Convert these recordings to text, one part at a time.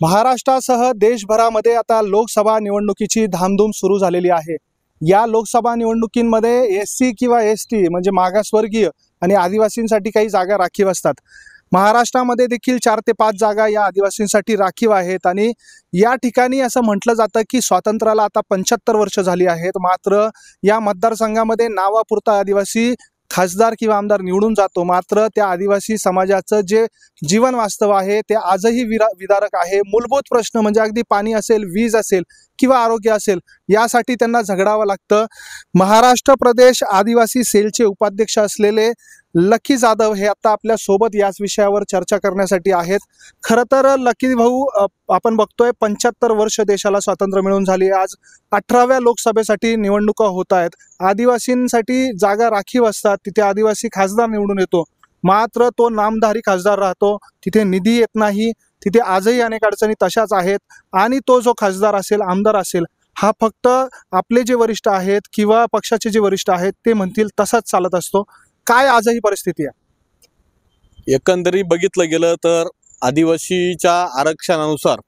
महाराष्ट्रासह देशभरामध्ये आता लोकसभा निवडणुकीची धामधूम सुरू झालेली आहे। या लोकसभा निवडणुकींमध्ये एससी किंवा एसटी म्हणजे मागासवर्गीय आणि आदिवासींसाठी काही जागा राखीव असतात। महाराष्ट्रामध्ये देखील 4 ते 5 जागा या आदिवासींसाठी राखीव आहेत आणि या ठिकाणी असं म्हटलं जातं की स्वातंत्र्याला आता 75 वर्ष झाली आहेत। मात्र या मतदारसंघामध्ये नावापुरता आदिवासी खासदार किंवा आमदार निवडून जातो, मात्र त्या आदिवासी समाजाचं जे जीवन वास्तव आहे ते आजही विदारक आहे। मूलभूत प्रश्न म्हणजे अगदी पाणी असेल, वीज असेल किंवा आरोग्य असेल, यासाठी त्यांना झगडावं लागतं। महाराष्ट्र प्रदेश आदिवासी सेलचे उपाध्यक्ष असलेले लकी जाधव हे आता आपल्या सोबत याच विषयावर चर्चा करण्यासाठी आहेत। खरं तर लकी भाऊ, आपण बघतोय 75 वर्ष देशाला स्वातंत्र्य मिळून झाली। आज 18व्या लोकसभेसाठी निवडणुका होत आहेत। आदिवासींसाठी जागा राखीव असतात, तिथे आदिवासी खासदार निवडून येतो, मात्र तो नामधारी खासदार राहतो, तिथे निधी येत नाही, तिथे आजही अनेक अडचणी तशाच आहेत। आणि तो जो खासदार असेल, आमदार असेल, हा फक्त आपले जे वरिष्ठ आहेत किंवा पक्षाचे जे वरिष्ठ आहेत ते म्हणतील तसाच चालत असतो। काय आजही परिस्थिती आहे? एकंदरीत बघितलं गेलं तर आदिवासीच्या आरक्षणानुसार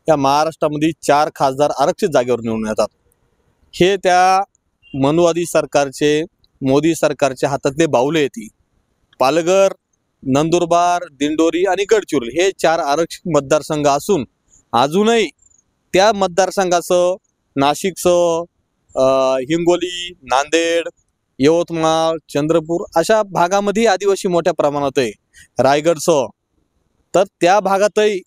या महाराष्ट्रामध्ये 4 खासदार आरक्षित जागेवर निवडून येतात। हे त्या मनुवादी सरकारचे, मोदी सरकारच्या हातातले बाहुले आहेत। पालघर, नंदुरबार, दिंडोरी आणि गडचिरोली हे 4 आरक्षित मतदारसंघ असून अजूनही त्या मतदारसंघासह नाशिकसह हिंगोली, नांदेड, यवतमाळ, चंद्रपूर अशा भागामध्ये आदिवासी मोठ्या प्रमाणात आहे, रायगडसह। तर त्या भागातही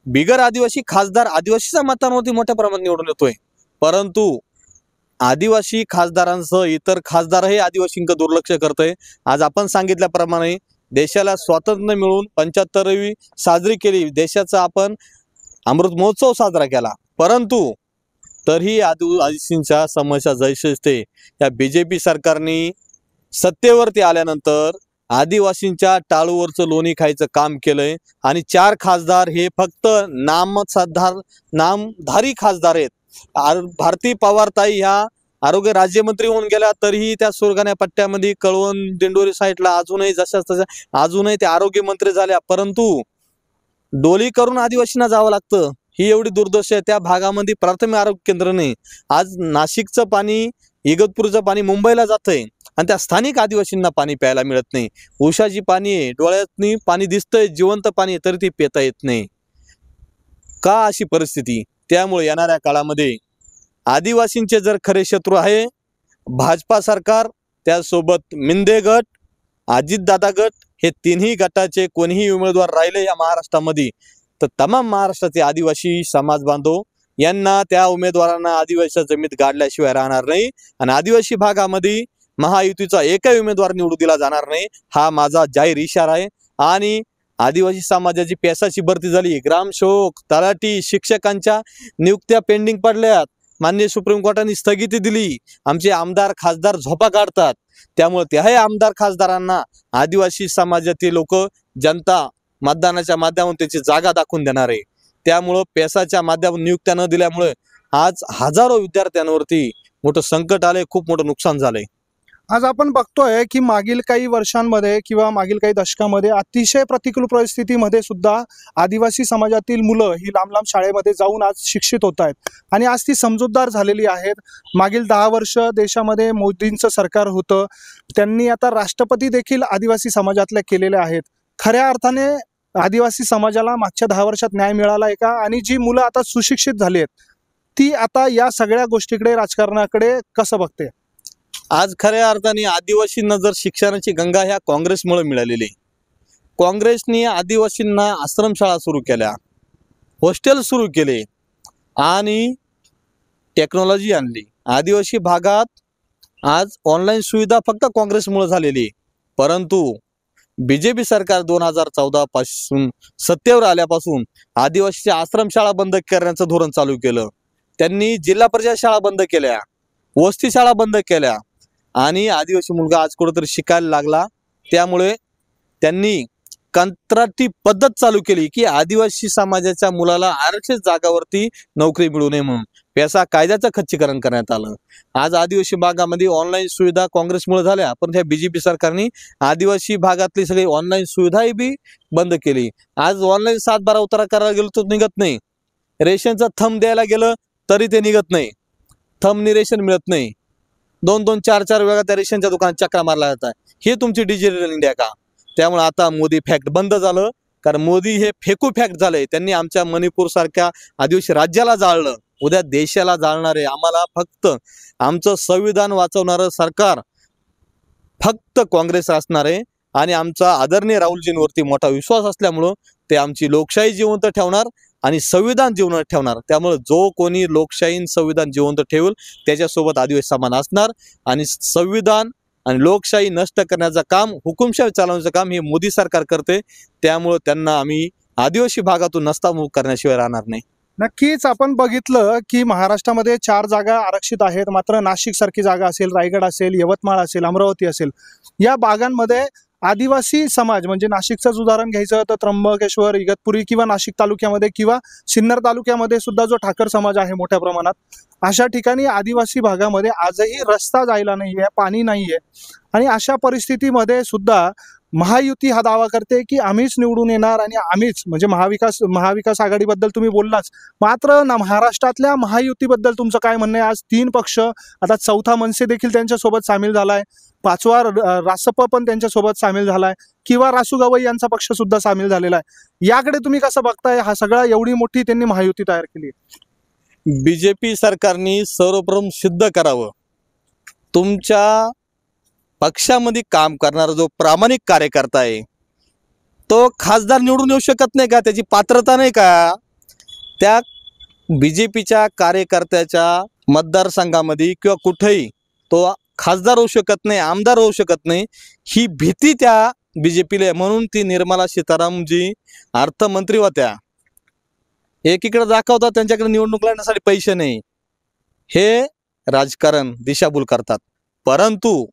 बिगर आदिवासी खासदार आदिवासीच्या मतांवरती मोठ्या प्रमाणात निवडून येतोय, परंतु आदिवासी खासदारांसह इतर खासदारही आदिवासींकडे दुर्लक्ष करतोय। आज आपण सांगितल्याप्रमाणे देशाला स्वातंत्र्य मिळून 75वी साजरी केली, देशाचा आपण अमृत महोत्सव साजरा केला, परंतु तरीही आदिवासींच्या समस्या जैसेच ते या बीजेपी सरकारने सत्तेवरती आल्यानंतर आदिवासींच्या टाळूवरचं लोणी खायचं काम केलंय। आणि 4 खासदार हे फक्त नामधारी खासदार आहेत। भारती पवारताई ह्या आरोग्य राज्यमंत्री होऊन गेल्या, तरीही त्या सुरगाणा पट्ट्यामध्ये कळवण, दिंडोरी साईडला अजूनही जशाच तशा अजूनही ते आरोग्य मंत्री झाल्या, परंतु डोली करून आदिवासींना जावं लागतं। ही एवढी दुर्दशा आहे त्या भागामध्ये। प्राथमिक आरोग्य केंद्र नाही। आज नाशिकचं पाणी, इगतपुरचं पाणी मुंबईला जातंय आणि त्या स्थानिक आदिवासींना पाणी प्यायला मिळत नाही। उशाची पाणी आहे, डोळ्यातनी पाणी दिसतंय, जिवंत पाणी तरी ती पिता येत नाही। का अशी परिस्थिती? त्यामुळे येणाऱ्या काळामध्ये आदिवासींचे जर खरे शत्रू आहे भाजपा सरकार, त्यासोबत मिंदे गट, अजितदादा गट, हे तिन्ही गटाचे कोणीही उमेदवार राहिले या महाराष्ट्रामध्ये तर तमाम महाराष्ट्राचे आदिवासी समाज बांधव यांना, त्या उमेदवारांना आदिवासी जमीत गाडल्याशिवाय राहणार नाही आणि आदिवासी भागामध्ये महायुतीचा एकही उमेदवार निवडून दिला जाणार नाही, हा माझा जाहीर इशारा आहे। आणि आदिवासी समाजाची पेशाची भरती झाली, ग्रामसेवक, तलाठी, शिक्षकांच्या नियुक्त्या पेंडिंग पडल्यात, माननीय सुप्रीम कोर्टाने स्थगिती दिली, आमचे आमदार खासदार झोपा काढतात, त्यामुळे त्याही आमदार खासदारांना आदिवासी समाजातील लोक, जनता मतदानाच्या माध्यमातून त्याची जागा दाखवून देणार आहे। त्यामुळे पेशाच्या माध्यमातून नियुक्त्या न दिल्यामुळे आज हजारो विद्यार्थ्यांवरती मोठं संकट आलंय, खूप मोठं नुकसान झालंय। आज आपण बघतोय की मागील काही वर्षांमध्ये किंवा मागील काही दशकामध्ये अतिशय प्रतिकूल परिस्थितीमध्ये सुद्धा आदिवासी समाजातील मुलं ही लांब लांब शाळेमध्ये जाऊन आज शिक्षित होत आहेत आणि आज ती समजूतदार झालेली आहेत। मागील 10 वर्ष देशामध्ये मोदींचं सरकार होतं, त्यांनी आता राष्ट्रपती देखील आदिवासी समाजातल्या केलेले आहेत। खऱ्या अर्थाने आदिवासी समाजाला मागच्या 10 वर्षात न्याय मिळाला आहे का? आणि जी मुलं आता सुशिक्षित झाली आहेत ती आता या सगळ्या गोष्टीकडे, राजकारणाकडे कसं बघते? आज खऱ्या अर्थाने आदिवासींना जर शिक्षणाची गंगा ह्या काँग्रेसमुळे मिळालेली। काँग्रेसने आदिवासींना आश्रमशाळा सुरू केल्या, हॉस्टेल सुरू केले आणि टेक्नॉलॉजी आणली। आदिवासी भागात आज ऑनलाईन सुविधा फक्त काँग्रेसमुळे झालेली, परंतु बीजेपी सरकार 2014 पासून सत्तेवर आल्यापासून आदिवासीच्या आश्रमशाळा बंद करण्याचं धोरण चालू केलं। त्यांनी जिल्हा परिषद शाळा बंद केल्या, वस्ती शाळा बंद केल्या आणि आदिवासी मुलगा आज कुठेतरी शिकायला लागला। त्यामुळे त्यांनी कंत्राटी पद्धत चालू केली की आदिवासी समाजाच्या मुलाला आरक्षित जागावरती नोकरी मिळू नये म्हणून। पैसा कायद्याचं खच्चीकरण करण्यात आलं. आज आदिवासी भागामध्ये ऑनलाईन सुविधा काँग्रेसमुळे झाल्या, पण त्या बीजेपी सरकारने आदिवासी भागातली सगळी ऑनलाईन सुविधाही बी बंद केली. आज ऑनलाईन 7/12 उतारा करायला गेलो तर निघत नाही. रेशनचा थंब द्यायला गेलं तरी ते निघत नाही. थंबनी रेशन मिळत नाही. 2-2, 4-4 वेळा त्या रेशनच्या दुकानात चक्रा मारला जातात. हे तुमची डिजिटल इंडिया का? त्यामुळे आता मोदी फॅक्ट बंद झालं, कारण मोदी हे फेकू फॅक्ट झालंय. त्यांनी आमच्या मणिपूर सारख्या आदिवासी राज्याला जाळलं, उद्या देशाला जाळणार आहे. आम्हाला फक्त आमचं संविधान वाचवणारं सरकार फक्त काँग्रेस असणार आहे आणि आमचा आदरणीय राहुलजींवरती मोठा विश्वास असल्यामुळं ते आमची लोकशाही जिवंत ठेवणार आणि संविधान जिवंत ठेवणार. त्यामुळे जो कोणी लोकशाही संविधान जिवंत ठेवल त्याच्यासोबत आदिवासी समाज असणार आणि संविधान आणि लोकशाही नष्ट करण्याचं काम, हुकुमशाही चालवण्याचं काम हे मोदी सरकार करते. त्यामुळे त्यांना आम्ही आदिवासी भागातून नस्तामुख करण्याशिवाय राहणार नाही. नक्कीच आपण बघितलं की महाराष्ट्रामध्ये 4 जागा आरक्षित आहेत, मात्र नाशिक सारखी जागा असेल, रायगड असेल, यवतमाळ असेल, अमरावती असेल, या भागांमध्ये आदिवासी समाज म्हणजे नाशिकचंच उदाहरण घ्यायचं तर त्र्यंबकेश्वर, इगतपुरी किंवा नाशिक तालुक्यामध्ये किंवा सिन्नर तालुक्यामध्ये सुद्धा जो ठाकर समाज आहे मोठ्या प्रमाणात, अशा ठिकाणी आदिवासी भागामध्ये आजही रस्ता जायला नाहीये, पाणी नाहीये. आणि अशा परिस्थितीमध्ये सुद्धा महायुती हा दावा करते की आम्हीच निवडून येणार आणि आम्हीच म्हणजे महाविकास आघाडीबद्दल तुम्ही बोललाच, मात्र महाराष्ट्रातल्या महायुतीबद्दल तुमचं काय म्हणणं आहे? आज 3 पक्ष, आता 4था मनसे देखील त्यांच्यासोबत सामील झालाय, 5वा रासप पण त्यांच्यासोबत सामील झालाय किंवा रासू गवई यांचा पक्ष सुद्धा सामील झालेला आहे. याकडे तुम्ही कसं बघताय? हा सगळा एवढी मोठी त्यांनी महायुती तयार केली. बीजेपी सरकारने सर्वप्रथम सिद्ध करावं, तुमच्या पक्षामध्ये काम करणारा जो प्रामाणिक कार्यकर्ता आहे तो खासदार निवडून येऊ शकत नाही का? त्याची पात्रता नाही का? त्या बीजेपीच्या कार्यकर्त्याच्या मतदारसंघामध्ये किंवा कुठेही तो खासदार होऊ शकत नाही, आमदार होऊ शकत नाही, ही भीती त्या बीजेपीला. म्हणून ती निर्मला सीताराम जी अर्थमंत्री होत्या, एकीकडे दाखवतात त्यांच्याकडे निवडणूक लढण्यासाठी पैसे नाही, हे राजकारण दिशाभूल करतात. परंतु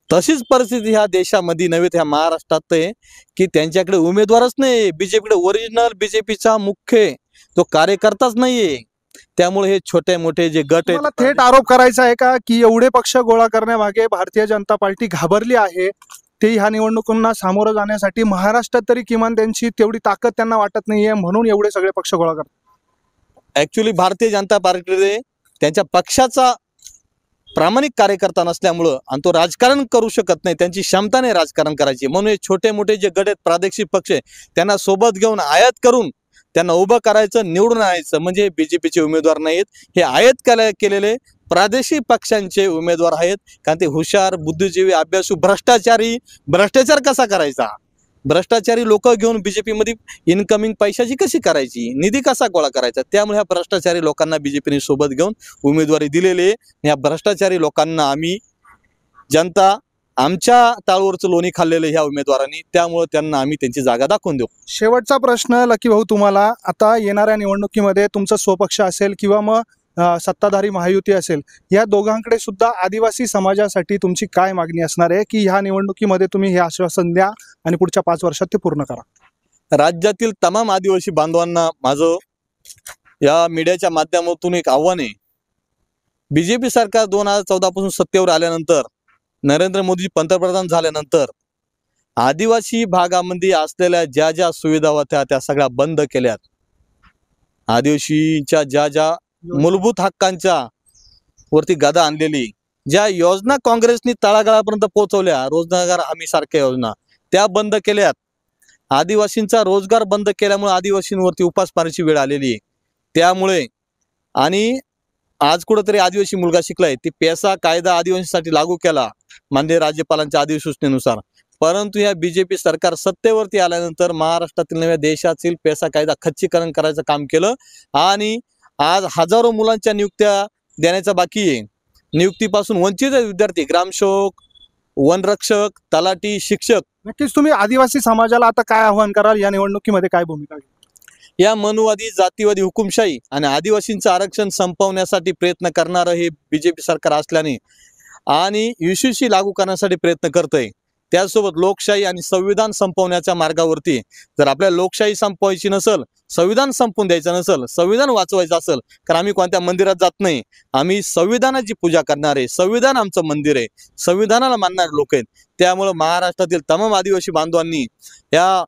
तशीच परिस्थिती ह्या देशामध्ये नव्हे ह्या महाराष्ट्रात आहे की त्यांच्याकडे उमेदवारच नाही. बीजेपीकडे ओरिजिनल बीजेपीचा मुख्य तो कार्यकर्ताच नाहीये. त्यामुळे हे छोटे मोठे जे गट आहेत, मला थेट आरोप करायचा आहे का की एवढे पक्ष गोळा करण्यामागे भारतीय जनता पार्टी घाबरली आहे? ते ह्या निवडणुकांना सामोरं जाण्यासाठी महाराष्ट्रात तरी किमान त्यांची तेवढी ताकद त्यांना वाटत नाहीये, म्हणून एवढे सगळे पक्ष गोळा करतात. ऍक्च्युली भारतीय जनता पार्टीने त्यांच्या पक्षाचा प्रामाणिक कार्यकर्ता नसल्यामुळं आणि तो राजकारण करू शकत नाही, त्यांची क्षमता नाही राजकारण करायची. म्हणून हे छोटे मोठे जे गट आहेत, प्रादेशिक पक्ष, त्यांना सोबत घेऊन आयात करून त्यांना उभं करायचं, निवडून आणायचं. म्हणजे बीजेपीचे उमेदवार नाहीत, हे आयात केलेले प्रादेशिक पक्षांचे उमेदवार आहेत. कारण ते हुशार, बुद्धिजीवी, अभ्यासू, भ्रष्टाचार कसा करायचा, भ्रष्टाचारी लोक घेऊन बीजेपीमध्ये इनकमिंग पैशाची कशी करायची, निधी कसा गोळा करायचा, त्यामुळे ह्या भ्रष्टाचारी लोकांना बीजेपीने सोबत घेऊन उमेदवारी दिलेली आहे. ह्या भ्रष्टाचारी लोकांना आम्ही जनता आमच्या ताळूवरचं लोणी खाल्लेलं ह्या उमेदवारांनी, त्यामुळे त्यांना आम्ही त्यांची जागा दाखवून देऊ. शेवटचा प्रश्न लकी भाऊ तुम्हाला, आता येणाऱ्या निवडणुकीमध्ये तुमचा स्वपक्ष असेल किंवा मग सत्ताधारी महायुती असेल, या दोघांकडे सुद्धा आदिवासी समाजासाठी तुमची काय मागणी असणार आहे की ह्या निवडणुकीमध्ये तुम्ही हे आश्वासन द्या आणि पुढच्या 5 वर्षात ते पूर्ण करा? राज्यातील तमाम आदिवासी बांधवांना माझं या मीडियाच्या माध्यमातून एक आव्हान आहे. बीजेपी सरकार 2014 पासून सत्तेवर आल्यानंतर, नरेंद्र मोदी पंतप्रधान झाल्यानंतर आदिवासी भागामध्ये असलेल्या ज्या ज्या सुविधा होत्या त्या सगळ्या बंद केल्यात. आदिवासीच्या ज्या मूलभूत हक्कांच्या वरती गदा आणलेली ज्या योजना काँग्रेसनी तळागाळापर्यंत पोहोचवल्या, रोजगार हमी सारख्या योजना, त्या बंद केल्यात. आदिवासींचा रोजगार बंद केल्यामुळे आदिवासींवरती उपासमारीची वेळ आलेली आहे. त्यामुळे आणि आज कुठेतरी आदिवासी मुलगा शिकलाय, ती पेसा कायदा आदिवासींसाठी लागू केला माननीय राज्यपालांच्या अधिसूचनेनुसार. परंतु या बीजेपी सरकार सत्तेवरती आल्यानंतर महाराष्ट्रातील नव्या देशातील पेसा कायदा खच्चीकरण करायचं काम केलं आणि आज हजारो मुलांच्या नियुक्त्या देण्याचा बाकी आहे. नियुक्तीपासून वंचित आहेत विद्यार्थी, ग्रामसेवक, वनरक्षक, तलाठी, शिक्षक. नक्कीच तुम्ही आदिवासी समाजाला आता काय आव्हान कराल? या निवडणुकीमध्ये काय भूमिका घ्याल? या मनुवादी, जातीवादी हुकुमशाही आणि आदिवासींचं आरक्षण संपवण्यासाठी प्रयत्न करणारं हे बीजेपी सरकार असल्याने आणि UCC लागू करण्यासाठी प्रयत्न करतंय, त्याचसोबत लोकशाही आणि संविधान संपवण्याच्या मार्गावरती जर आपल्याला लोकशाही संपवायची नसेल, संविधान संपवून द्यायचं नसेल, संविधान वाचवायचं असेल, कारण आम्ही कोणत्या मंदिरात जात नाही, आम्ही संविधानाची पूजा करणार आहे, संविधान आमचं मंदिर आहे, संविधानाला मानणारे लोक आहेत. त्यामुळे महाराष्ट्रातील तमाम आदिवासी बांधवांनी या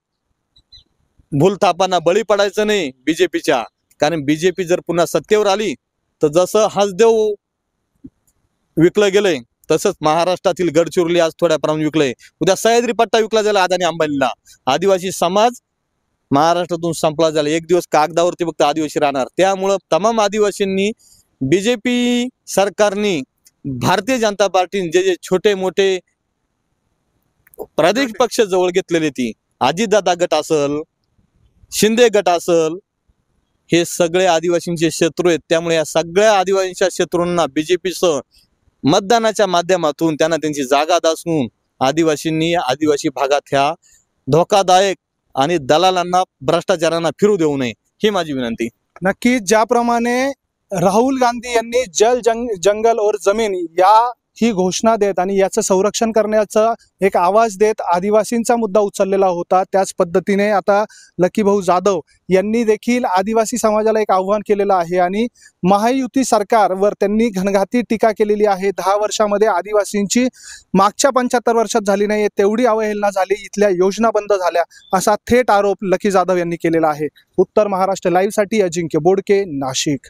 भूलथापांना बळी पडायचं नाही बीजेपीच्या. कारण बीजेपी जर पुन्हा सत्तेवर आली तर जसं हसदेव विकलं गेलंय तसंच महाराष्ट्रातील गडचिरोली आज थोड्या प्रमाणात विकलंय, उद्या सह्याद्री पट्टा विकला जाईल अदानी अंबानीला. आदिवासी समाज महाराष्ट्रातून संपला जाईल, एक दिवस कागदावरती फक्त आदिवासी राहणार. त्यामुळं तमाम आदिवासींनी बीजेपी सरकारने भारतीय जनता पार्टीने जे जे छोटे मोठे प्रादेशिक पक्ष जवळ घेतलेले, ती अजितदादा गट असल, शिंदे गट असल, हे सगळे आदिवासींचे शत्रू आहेत. त्यामुळे या सगळ्या आदिवासींच्या शत्रूंना बीजेपीसह मतदानाच्या माध्यमातून त्यांना त्यांची जागा दाखवून आदिवासींनी आदिवासी भागात ह्या धोकादायक आणि दलालांना भ्रष्टाचारांना फिरू देऊ नये, ही माझी विनंती. नक्की ज्याप्रमाणे राहुल गांधी यांनी जंगल और जमीन या ही घोषणा देत आणि याचं संरक्षण करण्याचा एक आवाज देत आदिवासींचा मुद्दा उचललेला होता, त्याच पद्धतीने आता लकी भाऊ जाधव यांनी देखील आदिवासी समाजाला एक आव्हान केलेलं आहे आणि महायुती सरकारवर त्यांनी घणघाती टीका केलेली आहे. 10 वर्षामध्ये आदिवासींची मागच्या 75 वर्षात झाली नाही तेवढी अवहेलना झाली, इथल्या योजना बंद झाल्या, असा थेट आरोप लकी जाधव यांनी केलेला आहे. उत्तर महाराष्ट्र लाईव्ह साठी अजिंक्य बोडके, नाशिक.